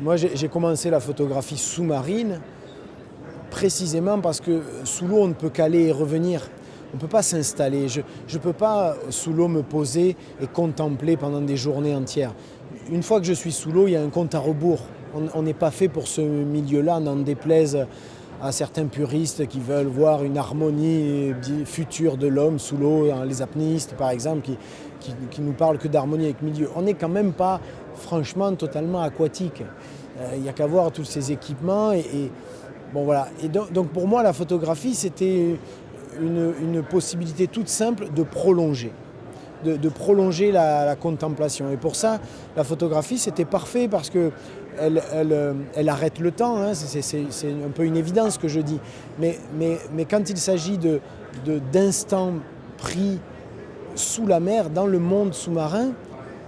Moi, j'ai commencé la photographie sous-marine précisément parce que sous l'eau, on ne peut qu'aller et revenir. On ne peut pas s'installer. Je ne peux pas, sous l'eau, me poser et contempler pendant des journées entières. Une fois que je suis sous l'eau, il y a un compte à rebours. On n'est pas fait pour ce milieu-là, n'en déplaise à certains puristes qui veulent voir une harmonie future de l'homme sous l'eau, les apnéistes par exemple, qui nous parlent que d'harmonie avec le milieu. On n'est quand même pas, franchement, totalement aquatique. Il n'y a qu'à voir tous ces équipements. Bon, voilà. Et donc pour moi, la photographie, c'était une possibilité toute simple de prolonger. De prolonger la contemplation. Et pour ça, la photographie, c'était parfait parce qu'elle arrête le temps, hein. C'est un peu une évidence que je dis. Mais quand il s'agit d'instants pris sous la mer, dans le monde sous-marin,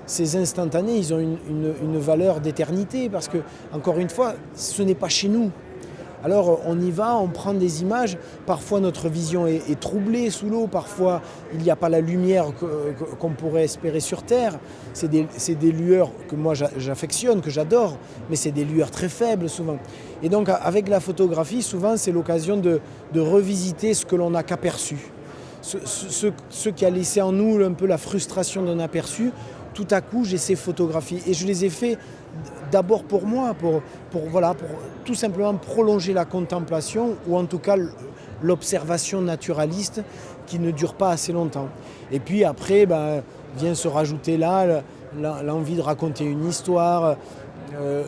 ces instantanés, ils ont une valeur d'éternité parce que, encore une fois, ce n'est pas chez nous. Alors on y va, on prend des images, parfois notre vision est troublée sous l'eau, parfois il n'y a pas la lumière qu'on pourrait espérer sur Terre. C'est des lueurs que moi j'affectionne, que j'adore, mais c'est des lueurs très faibles souvent. Et donc avec la photographie, souvent c'est l'occasion de revisiter ce que l'on n'a qu'aperçu. Ce qui a laissé en nous un peu la frustration d'un aperçu, tout à coup j'ai ces photographies et je les ai fait d'abord pour moi, pour tout simplement prolonger la contemplation ou en tout cas l'observation naturaliste qui ne dure pas assez longtemps. Et puis après vient se rajouter là l'envie de raconter une histoire,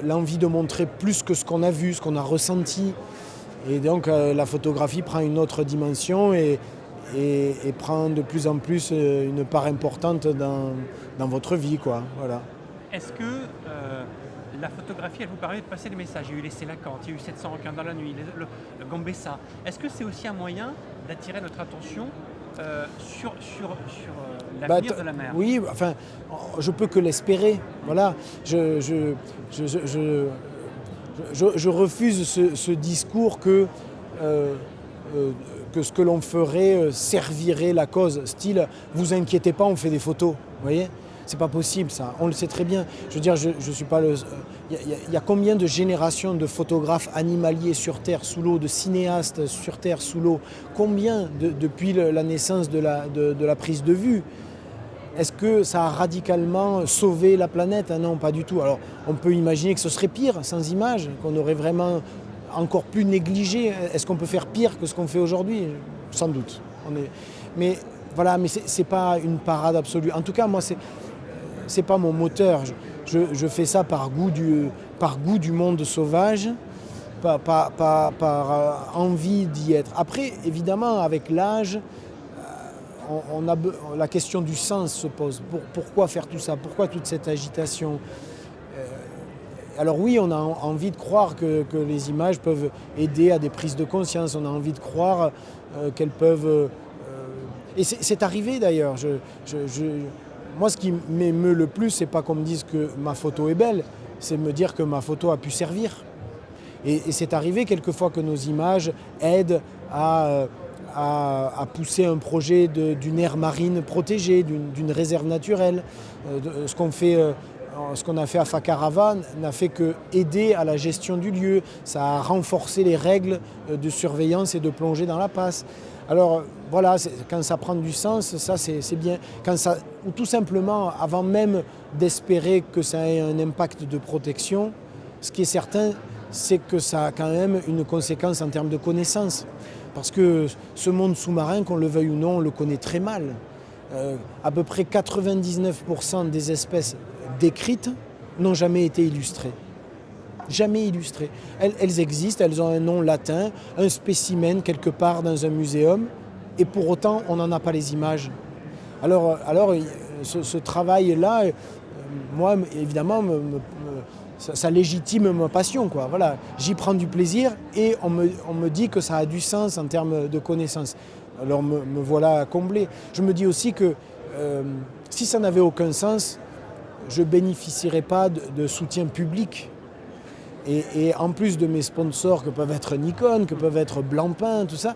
l'envie de montrer plus que ce qu'on a vu, ce qu'on a ressenti. Et donc la photographie prend une autre dimension et prend de plus en plus une part importante dans votre vie, quoi. Voilà. Est-ce que la photographie, elle vous permet de passer des messages? Il y a eu les Sélacantes, il y a eu 700 requins dans la nuit, le Gambessa. Est-ce que c'est aussi un moyen d'attirer notre attention sur l'avenir de la mer? Oui, enfin, je peux que l'espérer. Voilà. Je refuse ce discours que ce que l'on ferait servirait la cause. Style, vous inquiétez pas, on fait des photos. Vous voyez ? C'est pas possible ça, on le sait très bien. Je veux dire, je suis pas le. Il y a combien de générations de photographes animaliers sur Terre sous l'eau, de cinéastes sur Terre sous l'eau? Combien depuis la naissance de la prise de vue? Est-ce que ça a radicalement sauvé la planète? Non, pas du tout. Alors, on peut imaginer que ce serait pire sans images, qu'on aurait vraiment encore plus négligé. Est-ce qu'on peut faire pire que ce qu'on fait aujourd'hui? Sans doute. Mais voilà, mais c'est pas une parade absolue. En tout cas, moi, c'est pas mon moteur. Je fais ça par goût du monde sauvage, par envie d'y être. Après, évidemment, avec l'âge, la question du sens se pose. Pourquoi faire tout ça? Pourquoi toute cette agitation? Alors oui, on a envie de croire que les images peuvent aider à des prises de conscience. On a envie de croire qu'elles peuvent... Et c'est arrivé d'ailleurs. Moi, ce qui m'émeut le plus, c'est pas qu'on me dise que ma photo est belle, c'est me dire que ma photo a pu servir. Et c'est arrivé quelquefois que nos images aident à pousser un projet d'une aire marine protégée, d'une réserve naturelle. Ce qu'on a fait à Fakarava n'a fait que aider à la gestion du lieu. Ça a renforcé les règles de surveillance et de plongée dans la passe. Alors voilà, quand ça prend du sens, ça c'est bien. Ou tout simplement, avant même d'espérer que ça ait un impact de protection, ce qui est certain, c'est que ça a quand même une conséquence en termes de connaissances. Parce que ce monde sous-marin, qu'on le veuille ou non, on le connaît très mal. À peu près 99% des espèces décrites n'ont jamais été illustrées. Jamais illustrées. Elles existent, elles ont un nom latin, un spécimen quelque part dans un muséum, et pour autant, on n'en a pas les images. Alors ce travail-là, moi, évidemment, ça légitime ma passion, quoi. Voilà. J'y prends du plaisir et on me dit que ça a du sens en termes de connaissances. Alors me voilà comblé. Je me dis aussi que si ça n'avait aucun sens, je ne bénéficierais pas de soutien public. Et en plus de mes sponsors que peuvent être Nikon, que peuvent être Blancpain, tout ça,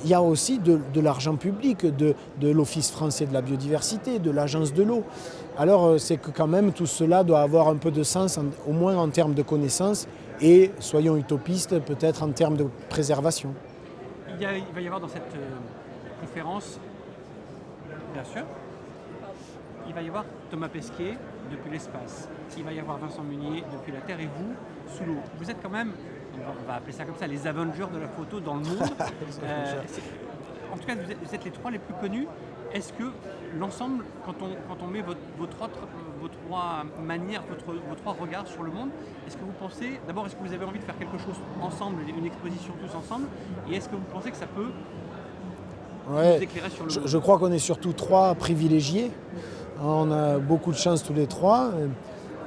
il y a aussi de l'argent public, de l'Office français de la biodiversité, de l'Agence de l'eau. Alors c'est que quand même tout cela doit avoir un peu de sens, au moins en termes de connaissances, et soyons utopistes, peut-être en termes de préservation. Il va y avoir dans cette conférence, bien sûr, il va y avoir Thomas Pesquet depuis l'espace, il va y avoir Vincent Munier depuis la Terre et vous, sous l'eau. Vous êtes quand même, on va appeler ça comme ça, les Avengers de la photo dans le monde. En tout cas, vous êtes les trois les plus connus. Est-ce que l'ensemble, quand on met vos trois manières, vos trois regards sur le monde, est-ce que vous pensez, d'abord, est-ce que vous avez envie de faire quelque chose ensemble, une exposition tous ensemble, et est-ce que vous pensez que ça peut vous éclairer sur le monde? Je crois qu'on est surtout trois privilégiés. On a beaucoup de chance tous les trois.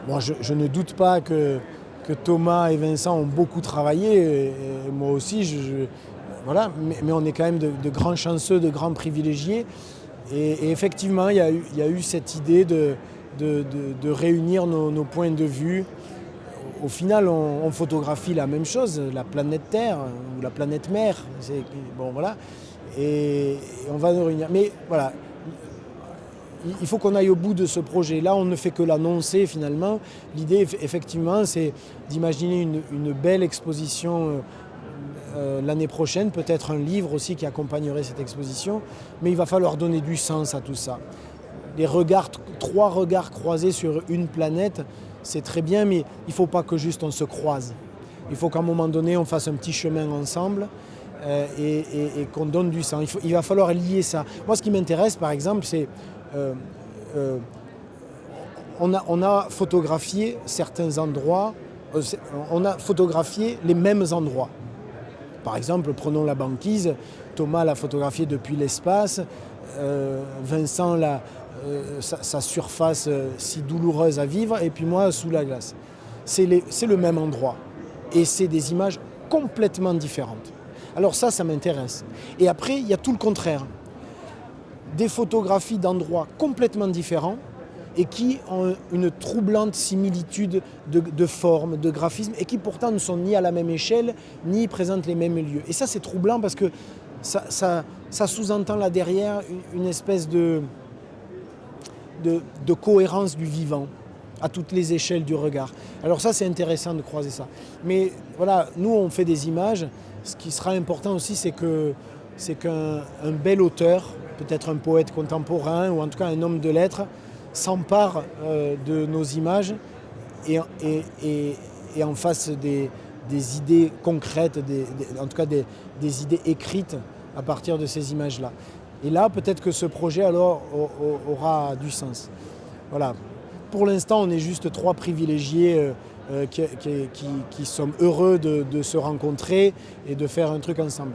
Bon, je ne doute pas que Thomas et Vincent ont beaucoup travaillé, et moi aussi, voilà, mais on est quand même de grands chanceux, de grands privilégiés. Et effectivement, il y a eu cette idée de réunir nos points de vue. Au final, on photographie la même chose, la planète Terre ou la planète Mer. Bon, voilà. Et on va nous réunir. Mais voilà, il faut qu'on aille au bout de ce projet. Là, on ne fait que l'annoncer finalement. L'idée, effectivement, c'est d'imaginer une belle exposition l'année prochaine, peut-être un livre aussi qui accompagnerait cette exposition, mais il va falloir donner du sens à tout ça. Trois regards croisés sur une planète, c'est très bien, mais il ne faut pas que juste on se croise. Il faut qu'à un moment donné, on fasse un petit chemin ensemble et qu'on donne du sens. Il va falloir lier ça. Moi, ce qui m'intéresse, par exemple, c'est... on a photographié certains endroits, on a photographié les mêmes endroits. Par exemple, prenons la banquise, Thomas l'a photographié depuis l'espace, Vincent sa surface si douloureuse à vivre, et puis moi sous la glace. C'est le même endroit, et c'est des images complètement différentes. Alors ça m'intéresse. Et après, il y a tout le contraire. Des photographies d'endroits complètement différents, et qui ont une troublante similitude de forme, de graphisme, et qui pourtant ne sont ni à la même échelle, ni présentent les mêmes lieux. Et ça, c'est troublant parce que ça sous-entend là derrière une espèce de cohérence du vivant, à toutes les échelles du regard. Alors ça, c'est intéressant de croiser ça. Mais voilà, nous, on fait des images. Ce qui sera important aussi, c'est qu'un bel auteur, peut-être un poète contemporain, ou en tout cas un homme de lettres, s'empare de nos images et en fasse des idées concrètes, en tout cas des idées écrites à partir de ces images-là. Et là, peut-être que ce projet alors aura du sens. Voilà. Pour l'instant, on est juste trois privilégiés qui sommes heureux de se rencontrer et de faire un truc ensemble.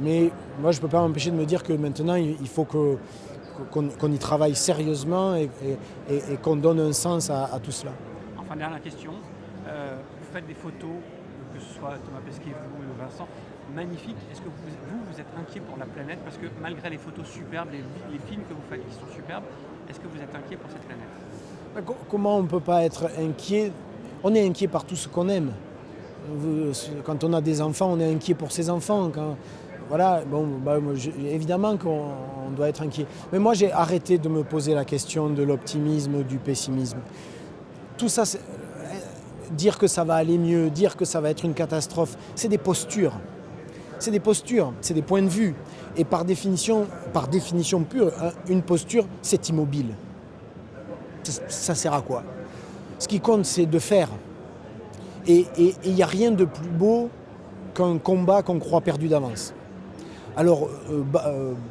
Mais moi, je ne peux pas m'empêcher de me dire que maintenant, il faut qu'on y travaille sérieusement et qu'on donne un sens à tout cela. Enfin, dernière question. Vous faites des photos, que ce soit Thomas Pesquet, vous, Vincent, magnifiques. Est-ce que vous êtes inquiet pour la planète? Parce que malgré les photos superbes, les films que vous faites qui sont superbes, est-ce que vous êtes inquiet pour cette planète? Comment on ne peut pas être inquiet? On est inquiet par tout ce qu'on aime. Quand on a des enfants, on est inquiet pour ses enfants. Voilà, évidemment qu'on doit être inquiet. Mais moi, j'ai arrêté de me poser la question de l'optimisme, du pessimisme. Tout ça, dire que ça va aller mieux, dire que ça va être une catastrophe, c'est des postures. C'est des postures, c'est des points de vue. Et par définition pure, une posture, c'est immobile. Ça sert à quoi? Ce qui compte, c'est de faire. Et il n'y a rien de plus beau qu'un combat qu'on croit perdu d'avance. Alors,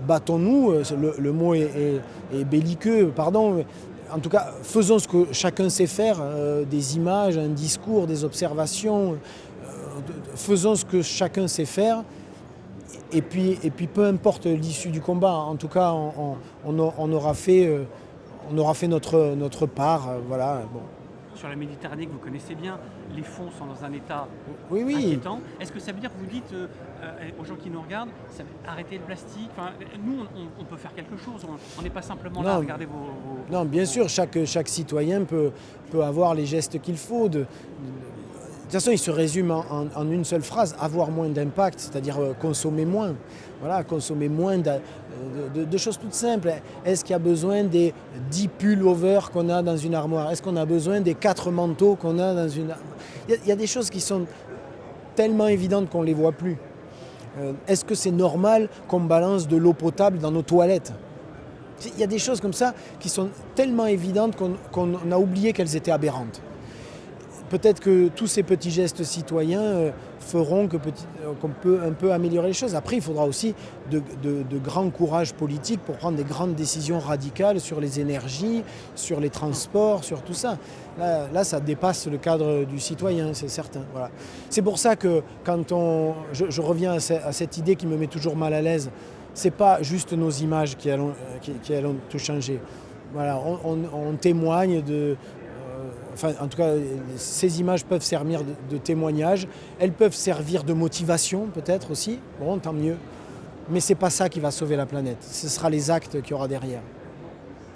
battons-nous, le mot est belliqueux, pardon. En tout cas, faisons ce que chacun sait faire, des images, un discours, des observations. Faisons ce que chacun sait faire. Et puis peu importe l'issue du combat, en tout cas, on aura fait notre part. Voilà, bon. Sur la Méditerranée que vous connaissez bien, les fonds sont dans un état oui. inquiétant. Est-ce que ça veut dire que vous dites aux gens qui nous regardent, arrêtez le plastique? Enfin, nous, on peut faire quelque chose. On n'est pas simplement là à regarder vos... Non, bien sûr, chaque citoyen peut avoir les gestes qu'il faut. toute façon, il se résume en une seule phrase, avoir moins d'impact, c'est-à-dire consommer moins. Voilà, consommer moins de choses toutes simples. Est-ce qu'il y a besoin des 10 pullovers qu'on a dans une armoire? Est-ce qu'on a besoin des 4 manteaux qu'on a dans une armoire? Il y a des choses qui sont tellement évidentes qu'on ne les voit plus. Est-ce que c'est normal qu'on balance de l'eau potable dans nos toilettes? Il y a des choses comme ça qui sont tellement évidentes qu'on a oublié qu'elles étaient aberrantes. Peut-être que tous ces petits gestes citoyens feront qu'on peut un peu améliorer les choses. Après, il faudra aussi de grand courage politique pour prendre des grandes décisions radicales sur les énergies, sur les transports, sur tout ça. Là, ça dépasse le cadre du citoyen, c'est certain. Voilà. C'est pour ça que quand je reviens à cette idée qui me met toujours mal à l'aise, c'est pas juste nos images qui allons tout changer. Voilà, on témoigne enfin, en tout cas, ces images peuvent servir de témoignage. Elles peuvent servir de motivation, peut-être aussi. Bon, tant mieux. Mais ce n'est pas ça qui va sauver la planète. Ce sera les actes qu'il y aura derrière.